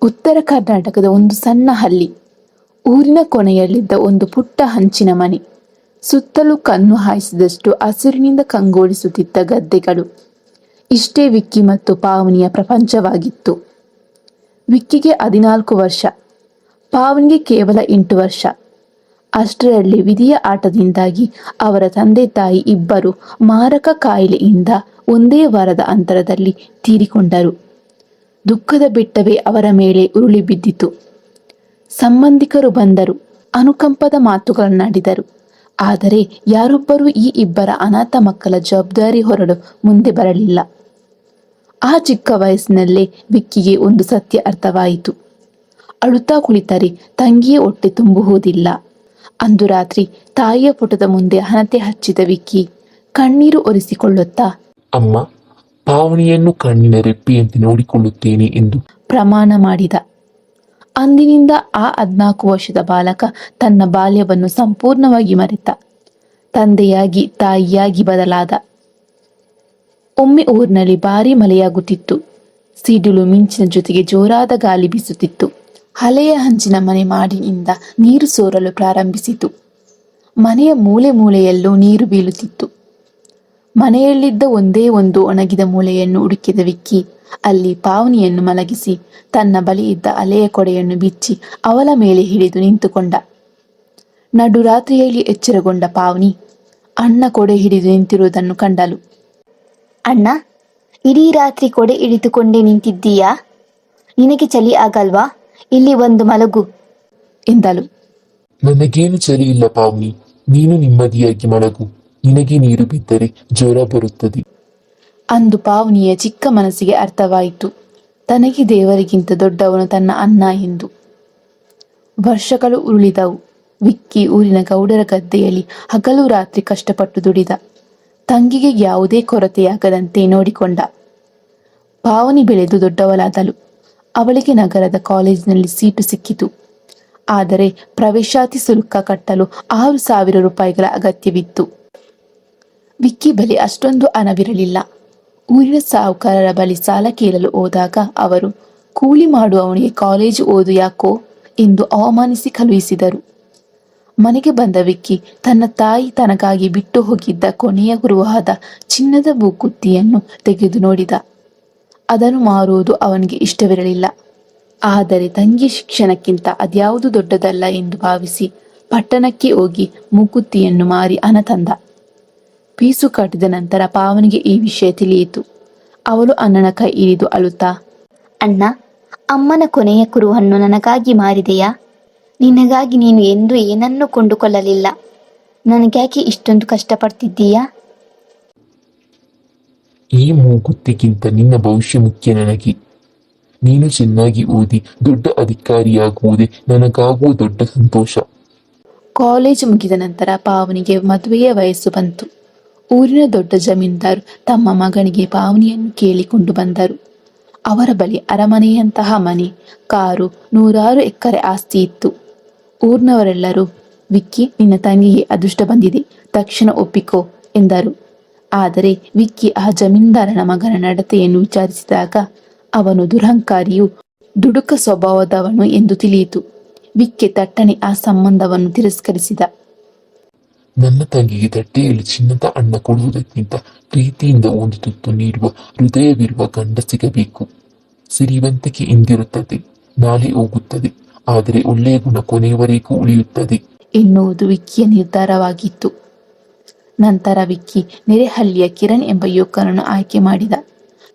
ಉತ್ತರ ಕರ್ನಾಟಕದ ಒಂದು ಸಣ್ಣ ಹಳ್ಳಿ. ಊರಿನ ಕೊನೆಯಲ್ಲಿದ್ದ ಒಂದು ಪುಟ್ಟ ಹಂಚಿನ ಮನೆ. ಸುತ್ತಲೂ ಕಣ್ಣು ಹಾಯಿಸಿದಷ್ಟು ಹಸಿರಿನಿಂದ ಕಂಗೊಳಿಸುತ್ತಿದ್ದ ಗದ್ದೆಗಳು. ಇಷ್ಟೇ ವಿಕ್ಕಿ ಮತ್ತು ಪಾವನಿಯ ಪ್ರಪಂಚವಾಗಿತ್ತು. ವಿಕ್ಕಿಗೆ 14 ವರ್ಷ, ಪಾವನಿಗೆ ಕೇವಲ 8 ವರ್ಷ. ಅಷ್ಟರಲ್ಲಿ ವಿಧಿಯ ಆಟದಿಂದಾಗಿ ಅವರ ತಂದೆ ತಾಯಿ ಇಬ್ಬರು ಮಾರಕ ಕಾಯಿಲೆಯಿಂದ ಒಂದೇ ವಾರದ ಅಂತರದಲ್ಲಿ ತೀರಿಕೊಂಡರು. ದುಃಖದ ಬೆಟ್ಟವೇ ಅವರ ಮೇಲೆ ಉರುಳಿ ಬಿದ್ದಿತು. ಸಂಬಂಧಿಕರು ಬಂದರು, ಅನುಕಂಪದ ಮಾತುಗಳನ್ನಾಡಿದರು. ಆದರೆ ಯಾರೊಬ್ಬರೂ ಈ ಇಬ್ಬರ ಅನಾಥ ಮಕ್ಕಳ ಜವಾಬ್ದಾರಿ ಹೊರಲು ಮುಂದೆ ಬರಲಿಲ್ಲ. ಆ ಚಿಕ್ಕ ವಯಸ್ಸಿನಲ್ಲೇ ವಿಕ್ಕಿಗೆ ಒಂದು ಸತ್ಯ ಅರ್ಥವಾಯಿತು. ಅಳುತ್ತಾ ಕುಳಿತರೆ ತಂಗಿಯ ಹೊಟ್ಟೆ ತುಂಬುವುದಿಲ್ಲ. ಅಂದು ರಾತ್ರಿ ತಾಯಿಯ ಪುಟದ ಮುಂದೆ ಹಣತೆ ಹಚ್ಚಿದ ವಿಕ್ಕಿ ಕಣ್ಣೀರು ಒರೆಸಿಕೊಳ್ಳುತ್ತಾ, ಅಮ್ಮ, ಪಾವನಿಯನ್ನು ಕಣ್ಣಿನ ರೆಪ್ಪೆಯಂತೆ ನೋಡಿಕೊಳ್ಳುತ್ತೇನೆ ಎಂದು ಪ್ರಮಾಣ ಮಾಡಿದ. ಅಂದಿನಿಂದ ಆ 14 ವರ್ಷದ ಬಾಲಕ ತನ್ನ ಬಾಲ್ಯವನ್ನು ಸಂಪೂರ್ಣವಾಗಿ ಮರೆತ. ತಂದೆಯಾಗಿ ತಾಯಿಯಾಗಿ ಬದಲಾದ. ಒಮ್ಮೆ ಊರಿನಲ್ಲಿ ಭಾರೀ ಮಳೆಯಾಗುತ್ತಿತ್ತು. ಸಿಡಿಲು ಮಿಂಚಿನ ಜೊತೆಗೆ ಜೋರಾದ ಗಾಳಿ ಬೀಸುತ್ತಿತ್ತು. ಹಳೆಯ ಹಂಚಿನ ಮನೆ ಮಾಡಿನಿಂದ ನೀರು ಸೋರಲು ಪ್ರಾರಂಭಿಸಿತು. ಮನೆಯ ಮೂಲೆ ಮೂಲೆಯಲ್ಲೂ ನೀರು ಬೀಳುತ್ತಿತ್ತು. ಮನೆಯಲ್ಲಿದ್ದ ಒಂದೇ ಒಂದು ಒಣಗಿದ ಮೂಲೆಯನ್ನು ಹುಡುಕಿದ ವಿಕ್ಕಿ ಅಲ್ಲಿ ಪಾವನಿಯನ್ನು ಮಲಗಿಸಿ ತನ್ನ ಬಳಿ ಇದ್ದ ಹಳೆಯ ಕೊಡೆಯನ್ನು ಬಿಚ್ಚಿ ಅವಳ ಮೇಲೆ ಹಿಡಿದು ನಿಂತುಕೊಂಡ. ನಡುರಾತ್ರಿಯಲ್ಲಿ ಎಚ್ಚರಗೊಂಡ ಪಾವನಿ ಅಣ್ಣ ಕೊಡೆ ಹಿಡಿದು ನಿಂತಿರುವುದನ್ನು ಕಂಡಳು. ಅಣ್ಣ, ಇಡೀ ರಾತ್ರಿ ಕೊಡೆ ಹಿಡಿದುಕೊಂಡೇ ನಿಂತಿದ್ದೀಯಾ? ನಿನಗೆ ಚಳಿ ಆಗಲ್ವಾ? ಇಲ್ಲಿ ಒಂದು ಮಲಗು ಎಂದಳು. ನನಗೇನು ಚಳಿ ಇಲ್ಲ ಪಾವನಿ, ನೀನು ನೆಮ್ಮದಿಯಾಗಿ ಮಲಗು. ನಿನಗೆ ನೀರು ಬಿದ್ದರೆ ಜ್ವರ ಬರುತ್ತದೆ. ಅಂದು ಪಾವನಿಯ ಚಿಕ್ಕ ಮನಸ್ಸಿಗೆ ಅರ್ಥವಾಯಿತು, ತನಗೆ ದೇವರಿಗಿಂತ ದೊಡ್ಡವನು ತನ್ನ ಅಣ್ಣ ಎಂದು. ವರ್ಷಗಳು ಉರುಳಿದವು. ವಿಕ್ಕಿ ಊರಿನ ಗೌಡರ ಗದ್ದೆಯಲ್ಲಿ ಹಗಲು ರಾತ್ರಿ ಕಷ್ಟಪಟ್ಟು ದುಡಿದ. ತಂಗಿಗೆ ಯಾವುದೇ ಕೊರತೆಯಾಗದಂತೆ ನೋಡಿಕೊಂಡ. ಪಾವನಿ ಬೆಳೆದು ದೊಡ್ಡವಳಾದಳು. ಅವಳಿಗೆ ನಗರದ ಕಾಲೇಜಿನಲ್ಲಿ ಸೀಟು ಸಿಕ್ಕಿತು. ಆದರೆ ಪ್ರವೇಶಾತಿ ಶುಲ್ಕ ಕಟ್ಟಲು 6,000 ರೂಪಾಯಿಗಳ ಅಗತ್ಯವಿತ್ತು. ವಿಕ್ಕಿ ಬಳಿ ಅಷ್ಟೊಂದು ಹಣವಿರಲಿಲ್ಲ. ಊರಿನ ಸಾಹುಕಾರರ ಬಳಿ ಸಾಲ ಕೇಳಲು ಹೋದಾಗ ಅವರು ಕೂಲಿ ಮಾಡುವವನಿಗೆ ಕಾಲೇಜು ಓದು ಯಾಕೋ ಎಂದು ಅವಮಾನಿಸಿ ಕಳುಹಿಸಿದರು. ಮನೆಗೆ ಬಂದ ವಿಕ್ಕಿ ತನ್ನ ತಾಯಿ ತನಗಾಗಿ ಬಿಟ್ಟು ಹೋಗಿದ್ದ ಕೊನೆಯ ಗುರುವಾದ ಚಿನ್ನದ ಬೂಕುತ್ತಿಯನ್ನು ತೆಗೆದು ನೋಡಿದ. ಅದನ್ನು ಮಾರುವುದು ಅವನಿಗೆ ಇಷ್ಟವಿರಲಿಲ್ಲ. ಆದರೆ ತಂಗಿ ಶಿಕ್ಷಣಕ್ಕಿಂತ ಅದ್ಯಾವುದು ದೊಡ್ಡದಲ್ಲ ಎಂದು ಭಾವಿಸಿ ಪಟ್ಟಣಕ್ಕೆ ಹೋಗಿ ಮೂಕುತ್ತಿಯನ್ನು ಮಾರಿ ಹಣ ತಂದ. ಪೀಸು ಕಟ್ಟಿದ ನಂತರ ಪಾವನಿಗೆ ಈ ವಿಷಯ ತಿಳಿಯಿತು. ಅವಳು ಅಣ್ಣನ ಕೈ ಹಿಡಿದು ಅಳುತ್ತಾ, ಅಣ್ಣ, ಅಮ್ಮನ ಕೊನೆಯ ಕುರುಹನ್ನು ನನಗಾಗಿ ಮಾರಿದೆಯಾ? ನಿನಗಾಗಿ ನೀನು ಎಂದೂ ಏನನ್ನೂ ಕೊಂಡುಕೊಳ್ಳಲಿಲ್ಲ. ನನಗ್ಯಾಕೆ ಇಷ್ಟೊಂದು ಕಷ್ಟಪಡ್ತಿದ್ದೀಯಾ? ಈ ಮೂಗುತ್ತಿಗಿಂತ ನಿನ್ನ ಭವಿಷ್ಯ ಮುಖ್ಯ ನನಗೆ. ನೀನು ಚೆನ್ನಾಗಿ ಓದಿ ದೊಡ್ಡ ಅಧಿಕಾರಿಯಾಗುವುದೇ ನನಗಾಗುವ ದೊಡ್ಡ ಸಂತೋಷ. ಕಾಲೇಜು ಮುಗಿದ ನಂತರ ಪಾವನಿಗೆ ಮದುವೆಯ ವಯಸ್ಸು ಬಂತು. ಊರಿನ ದೊಡ್ಡ ಜಮೀನ್ದಾರು ತಮ್ಮ ಮಗನಿಗೆ ಪಾವನಿಯನ್ನು ಕೇಳಿಕೊಂಡು ಬಂದರು. ಅವರ ಬಳಿ ಅರಮನೆಯಂತಹ ಮನೆ, ಕಾರು, 100 ಎಕರೆ ಆಸ್ತಿ ಇತ್ತು. ಊರಿನವರೆಲ್ಲರೂ, ವಿಕ್ಕಿ, ನಿನ್ನ ತಂಗಿಗೆ ಅದೃಷ್ಟ ಬಂದಿದೆ, ತಕ್ಷಣ ಒಪ್ಪಿಕೋ ಎಂದರು. ಆದರೆ ವಿಕ್ಕಿ ಆ ಜಮೀನ್ದಾರನ ಮಗನ ನಡತೆಯನ್ನು ವಿಚಾರಿಸಿದಾಗ ಅವನು ದುರಹಂಕಾರಿಯೂ ದುಡುಕ ಸ್ವಭಾವದವನು ಎಂದು ತಿಳಿಯಿತು. ವಿಕ್ಕಿ ತಟ್ಟನೆ ಆ ಸಂಬಂಧವನ್ನು ತಿರಸ್ಕರಿಸಿದ. ನನ್ನ ತಂಗಿಗೆ ತಟ್ಟೆಯಲ್ಲಿ ಚಿನ್ನದ ಅನ್ನ ಕೊಡುವುದಕ್ಕಿಂತ ಪ್ರೀತಿಯಿಂದ ಒಂದು ತುತ್ತು ನೀಡುವ ಹೃದಯವಿರುವ ಗಂಡ ಸಿಗಬೇಕು. ಸಿರಿವಂತಿಕೆ ಇಂದಿರುತ್ತದೆ, ನಾಳೆ ಹೋಗುತ್ತದೆ, ಆದರೆ ಒಳ್ಳೆಯ ಗುಣ ಕೊನೆಯವರೆಗೂ ಉಳಿಯುತ್ತದೆ ಎನ್ನುವುದು ವಿಕ್ಕಿಯ ನಿರ್ಧಾರವಾಗಿತ್ತು. ನಂತರ ವಿಕ್ಕಿ ನೆರೆಹಳ್ಳಿಯ ಕಿರಣ್ ಎಂಬ ಯುವಕನನ್ನು ಆಯ್ಕೆ ಮಾಡಿದ.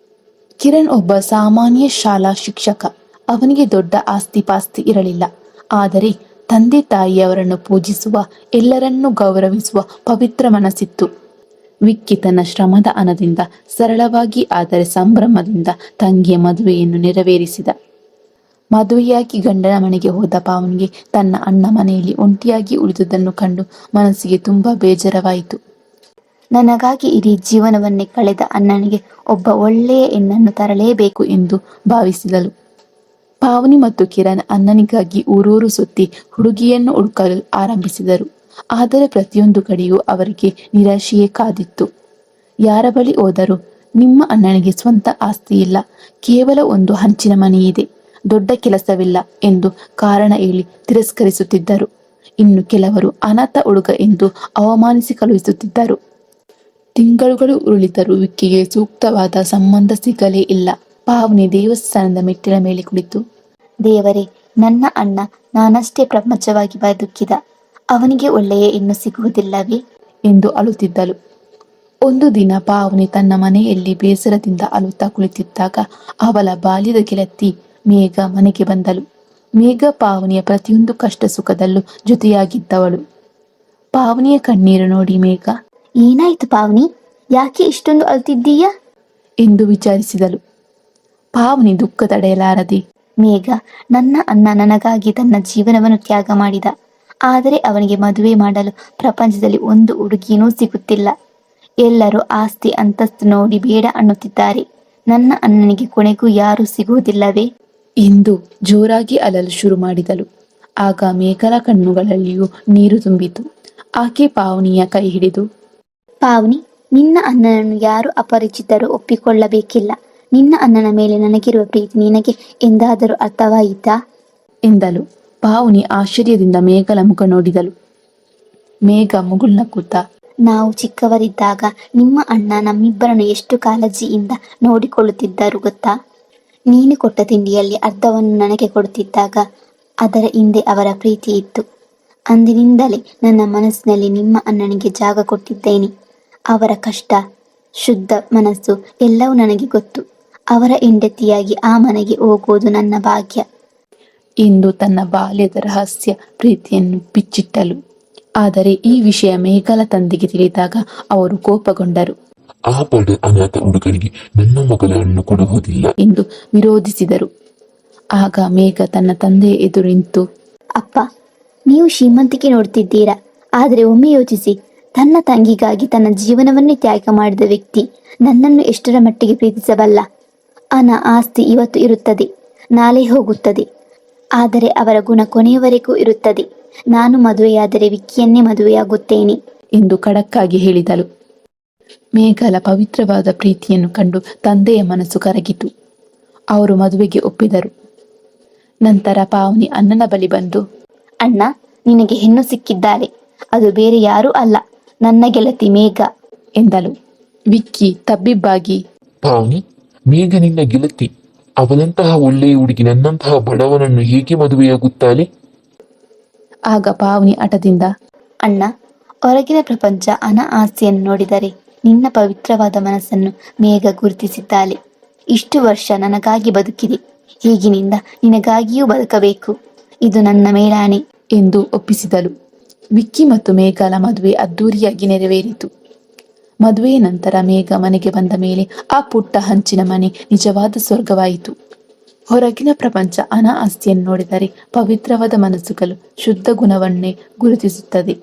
ಕಿರಣ್ ಒಬ್ಬ ಸಾಮಾನ್ಯ ಶಾಲಾ ಶಿಕ್ಷಕ. ಅವನಿಗೆ ದೊಡ್ಡ ಆಸ್ತಿ ಪಾಸ್ತಿ ಇರಲಿಲ್ಲ. ಆದರೆ ತಂದೆ ತಾಯಿಯವರನ್ನು ಪೂಜಿಸುವ, ಎಲ್ಲರನ್ನೂ ಗೌರವಿಸುವ ಪವಿತ್ರ ಮನಸ್ಸಿತ್ತು. ವಿಕ್ಕಿ ತನ್ನ ಶ್ರಮದ ಹಣದಿಂದ ಸರಳವಾಗಿ ಆದರೆ ಸಂಭ್ರಮದಿಂದ ತಂಗಿಯ ಮದುವೆಯನ್ನು ನೆರವೇರಿಸಿದ. ಮದುವೆಯಾಗಿ ಗಂಡನ ಮನೆಗೆ ಹೋದ ಪಾವನಿಗೆ ತನ್ನ ಅಣ್ಣ ಮನೆಯಲ್ಲಿ ಒಂಟಿಯಾಗಿ ಉಳಿದುದನ್ನು ಕಂಡು ಮನಸ್ಸಿಗೆ ತುಂಬಾ ಬೇಜಾರವಾಯಿತು. ನನಗಾಗಿ ಇಡೀ ಜೀವನವನ್ನೇ ಕಳೆದ ಅಣ್ಣನಿಗೆ ಒಬ್ಬ ಒಳ್ಳೆಯ ಹೆಣ್ಣನ್ನು ತರಲೇಬೇಕು ಎಂದು ಭಾವಿಸಿದಳು. ಪಾವನಿ ಮತ್ತು ಕಿರಣ್ ಅಣ್ಣನಿಗಾಗಿ ಊರೂರು ಸುತ್ತಿ ಹುಡುಗಿಯನ್ನು ಹುಡುಕಲು ಆರಂಭಿಸಿದರು. ಆದರೆ ಪ್ರತಿಯೊಂದು ಕಡೆಯೂ ಅವರಿಗೆ ನಿರಾಶೆಯೇ ಕಾದಿತ್ತು. ಯಾರ ಬಳಿ ಹೋದರೂ, ನಿಮ್ಮ ಅಣ್ಣನಿಗೆ ಸ್ವಂತ ಆಸ್ತಿ ಇಲ್ಲ, ಕೇವಲ ಒಂದು ಹಂಚಿನ ಮನೆಯಿದೆ, ದೊಡ್ಡ ಕೆಲಸವಿಲ್ಲ ಎಂದು ಕಾರಣ ಹೇಳಿ ತಿರಸ್ಕರಿಸುತ್ತಿದ್ದರು. ಇನ್ನು ಕೆಲವರು ಅನಾಥ ಹುಡುಗ ಎಂದು ಅವಮಾನಿಸಿ ಕಳುಹಿಸುತ್ತಿದ್ದರು. ತಿಂಗಳುಗಳು ಉರುಳಿದರೂ ವಿಕ್ಕಿಗೆ ಸೂಕ್ತವಾದ ಸಂಬಂಧ ಸಿಗಲೇ ಇಲ್ಲ. ಪಾವನಿ ದೇವಸ್ಥಾನದ ಮೆಟ್ಟಿಲ ಮೇಲೆ ಕುಳಿತು, ದೇವರೇ, ನನ್ನ ಅಣ್ಣ ನಾನಷ್ಟೇ ಪ್ರಪಂಚವಾಗಿ ಬದುಕಿದ, ಅವನಿಗೆ ಒಳ್ಳೆಯ ಹೆಣ್ಣು ಸಿಗುವುದಿಲ್ಲವೇ ಎಂದು ಅಳುತ್ತಿದ್ದಳು. ಒಂದು ದಿನ ಪಾವನಿ ತನ್ನ ಮನೆಯಲ್ಲಿ ಬೇಸರದಿಂದ ಅಳುತ್ತಾ ಕುಳಿತಿದ್ದಾಗ ಅವಳ ಬಾಲ್ಯದ ಗೆಳತಿ ಮೇಘ ಮನೆಗೆ ಬಂದಳು. ಮೇಘ ಪಾವನಿಯ ಪ್ರತಿಯೊಂದು ಕಷ್ಟ ಸುಖದಲ್ಲೂ ಜೊತೆಯಾಗಿದ್ದವಳು. ಪಾವನಿಯ ಕಣ್ಣೀರು ನೋಡಿ ಮೇಘ, ಏನಾಯ್ತು ಪಾವನಿ, ಯಾಕೆ ಇಷ್ಟೊಂದು ಅಳ್ತಿದ್ದೀಯಾ ಎಂದು ವಿಚಾರಿಸಿದಳು. ಪಾವನಿ ದುಃಖ ತಡೆಯಲಾರದೆ, ಮೇಘ, ನನ್ನ ಅಣ್ಣ ನನಗಾಗಿ ತನ್ನ ಜೀವನವನ್ನು ತ್ಯಾಗ ಮಾಡಿದ. ಆದರೆ ಅವನಿಗೆ ಮದುವೆ ಮಾಡಲು ಪ್ರಪಂಚದಲ್ಲಿ ಒಂದು ಹುಡುಗಿನೂ ಸಿಗುತ್ತಿಲ್ಲ. ಎಲ್ಲರೂ ಆಸ್ತಿ ಅಂತಸ್ತು ನೋಡಿ ಬೇಡ ಅನ್ನುತ್ತಿದ್ದಾರೆ. ನನ್ನ ಅಣ್ಣನಿಗೆ ಕೊನೆಗೂ ಯಾರೂ ಸಿಗುವುದಿಲ್ಲವೇ ಎಂದು ಜೋರಾಗಿ ಅಳಲು ಶುರು ಮಾಡಿದಳು. ಆಗ ಮೇಘಲ ಕಣ್ಣುಗಳಲ್ಲಿಯೂ ನೀರು ತುಂಬಿತು. ಆಕೆ ಪಾವನಿಯ ಕೈ ಹಿಡಿದು, ಪಾವನಿ, ನಿನ್ನ ಅಣ್ಣನನ್ನು ಯಾರು ಅಪರಿಚಿತರು ಒಪ್ಪಿಕೊಳ್ಳಬೇಕಿಲ್ಲ. ನಿನ್ನ ಅಣ್ಣನ ಮೇಲೆ ನನಗಿರುವ ಪ್ರೀತಿ ನಿನಗೆ ಎಂದಾದರೂ ಅರ್ಥವಾಯಿತಾ ಎಂದಳು. ಪಾವನಿ ಆಶ್ಚರ್ಯದಿಂದ ಮೇಘಲ ಮುಖ ನೋಡಿದಳು. ಮೇಘ ಮುಗುಳ್ನಕ್ಕುತ್ತಾ, ನಾವು ಚಿಕ್ಕವರಿದ್ದಾಗ ನಿಮ್ಮ ಅಣ್ಣ ನಮ್ಮಿಬ್ಬರನ್ನು ಎಷ್ಟು ಕಾಳಜಿಯಿಂದ ನೋಡಿಕೊಳ್ಳುತ್ತಿದ್ದರು ಗೊತ್ತಾ. ನೀನು ಕೊಟ್ಟ ತಿಂಡಿಯಲ್ಲಿ ಅರ್ಧವನ್ನು ನನಗೆ ಕೊಡುತ್ತಿದ್ದಾಗ ಅದರ ಹಿಂದೆ ಅವರ ಪ್ರೀತಿ ಇತ್ತು. ಅಂದಿನಿಂದಲೇ ನನ್ನ ಮನಸ್ಸಿನಲ್ಲಿ ನಿಮ್ಮ ಅಣ್ಣನಿಗೆ ಜಾಗ ಕೊಟ್ಟಿದ್ದೇನೆ. ಅವರ ಕಷ್ಟ, ಶುದ್ಧ ಮನಸ್ಸು ಎಲ್ಲವೂ ನನಗೆ ಗೊತ್ತು. ಅವರ ಹೆಂಡತಿಯಾಗಿ ಆ ಮನೆಗೆ ಹೋಗುವುದು ನನ್ನ ಭಾಗ್ಯ ಎಂದು ತನ್ನ ಬಾಲ್ಯದ ರಹಸ್ಯ ಪ್ರೀತಿಯನ್ನು ಬಿಚ್ಚಿಟ್ಟಳು. ಆದರೆ ಈ ವಿಷಯ ಮೇಘಲ ತಂದೆಗೆ ತಿಳಿದಾಗ ಅವರು ಕೋಪಗೊಂಡರು. ಆ ಬಡ ಅನಾಥ ಹುಡುಗನಿಗೆ ನನ್ನ ಮಗಳನ್ನು ಕೊಡುವುದಿಲ್ಲ ಎಂದು ವಿರೋಧಿಸಿದರು. ಆಗ ಮೇಘ ತನ್ನ ತಂದೆಯ ಎದುರು ನಿಂತು, ಅಪ್ಪ, ನೀವು ಶ್ರೀಮಂತಿಕೆ ನೋಡ್ತಿದ್ದೀರಾ, ಆದರೆ ಒಮ್ಮೆ ಯೋಚಿಸಿ, ತನ್ನ ತಂಗಿಗಾಗಿ ತನ್ನ ಜೀವನವನ್ನೇ ತ್ಯಾಗ ಮಾಡಿದ ವ್ಯಕ್ತಿ ನನ್ನನ್ನು ಎಷ್ಟರ ಮಟ್ಟಿಗೆ ಪ್ರೀತಿಸಬಲ್ಲ. ಹಣ ಆಸ್ತಿ ಇವತ್ತು ಇರುತ್ತದೆ, ನಾಳೆ ಹೋಗುತ್ತದೆ, ಆದರೆ ಅವರ ಗುಣ ಕೊನೆಯವರೆಗೂ ಇರುತ್ತದೆ. ನಾನು ಮದುವೆಯಾದರೆ ವಿಕ್ಕಿಯನ್ನೇ ಮದುವೆಯಾಗುತ್ತೇನೆ ಎಂದು ಖಡಕ್ಕಾಗಿ ಹೇಳಿದಳು. ಮೇಘಲ ಪವಿತ್ರವಾದ ಪ್ರೀತಿಯನ್ನು ಕಂಡು ತಂದೆಯ ಮನಸ್ಸು ಕರಗಿತು. ಅವರು ಮದುವೆಗೆ ಒಪ್ಪಿದರು. ನಂತರ ಪಾವನಿ ಅಣ್ಣನ ಬಳಿ ಬಂದು, ಅಣ್ಣ, ನಿನಗೆ ಹೆಣ್ಣು ಸಿಕ್ಕಿದ್ದಾರೆ. ಅದು ಬೇರೆ ಯಾರೂ ಅಲ್ಲ, ನನ್ನ ಗೆಳತಿ ಮೇಘ ಎಂದಳು. ವಿಕ್ಕಿ ತಬ್ಬಿಬ್ಬಾಗಿ, ಪಾವನಿ, ಮೇಘ ನಿನ್ನ ಗೆಳತಿ. ಅವಳಂತಹ ಒಳ್ಳೆಯ ಹುಡುಗಿ ನನ್ನಂತಹ ಬಡವನನ್ನು ಹೇಗೆ ಮದುವೆಯಾಗುತ್ತಾಳೆ? ಆಗ ಪಾವನಿ ಹಠದಿಂದ, ಅಣ್ಣ, ಹೊರಗಿನ ಪ್ರಪಂಚ ಹಣ ಆಸ್ತಿಯನ್ನು ನೋಡಿದರೆ ನಿನ್ನ ಪವಿತ್ರವಾದ ಮನಸ್ಸನ್ನು ಮೇಘ ಗುರುತಿಸಿದ್ದಾಳೆ. ಇಷ್ಟು ವರ್ಷ ನನಗಾಗಿ ಬದುಕಿದೆ, ಈಗಿನಿಂದ ನಿನಗಾಗಿಯೂ ಬದುಕಬೇಕು. ಇದು ನನ್ನ ಮೇಲಾಣೆ ಎಂದು ಒಪ್ಪಿಸಿದಳು. ವಿಕ್ಕಿ ಮತ್ತು ಮೇಘಲ ಮದುವೆ ಅದ್ದೂರಿಯಾಗಿ ನೆರವೇರಿತು. ಮದುವೆಯ ನಂತರ ಮೇಘ ಮನೆಗೆ ಬಂದ ಮೇಲೆ ಆ ಪುಟ್ಟ ಹಂಚಿನ ಮನೆ ನಿಜವಾದ ಸ್ವರ್ಗವಾಯಿತು. ಹೊರಗಿನ ಪ್ರಪಂಚ ಹಣ ಆಸ್ತಿಯನ್ನು ನೋಡಿದರೆ ಪವಿತ್ರವಾದ ಮನಸ್ಸುಗಳು ಶುದ್ಧ ಗುಣವನ್ನೇ ಗುರುತಿಸುತ್ತದೆ.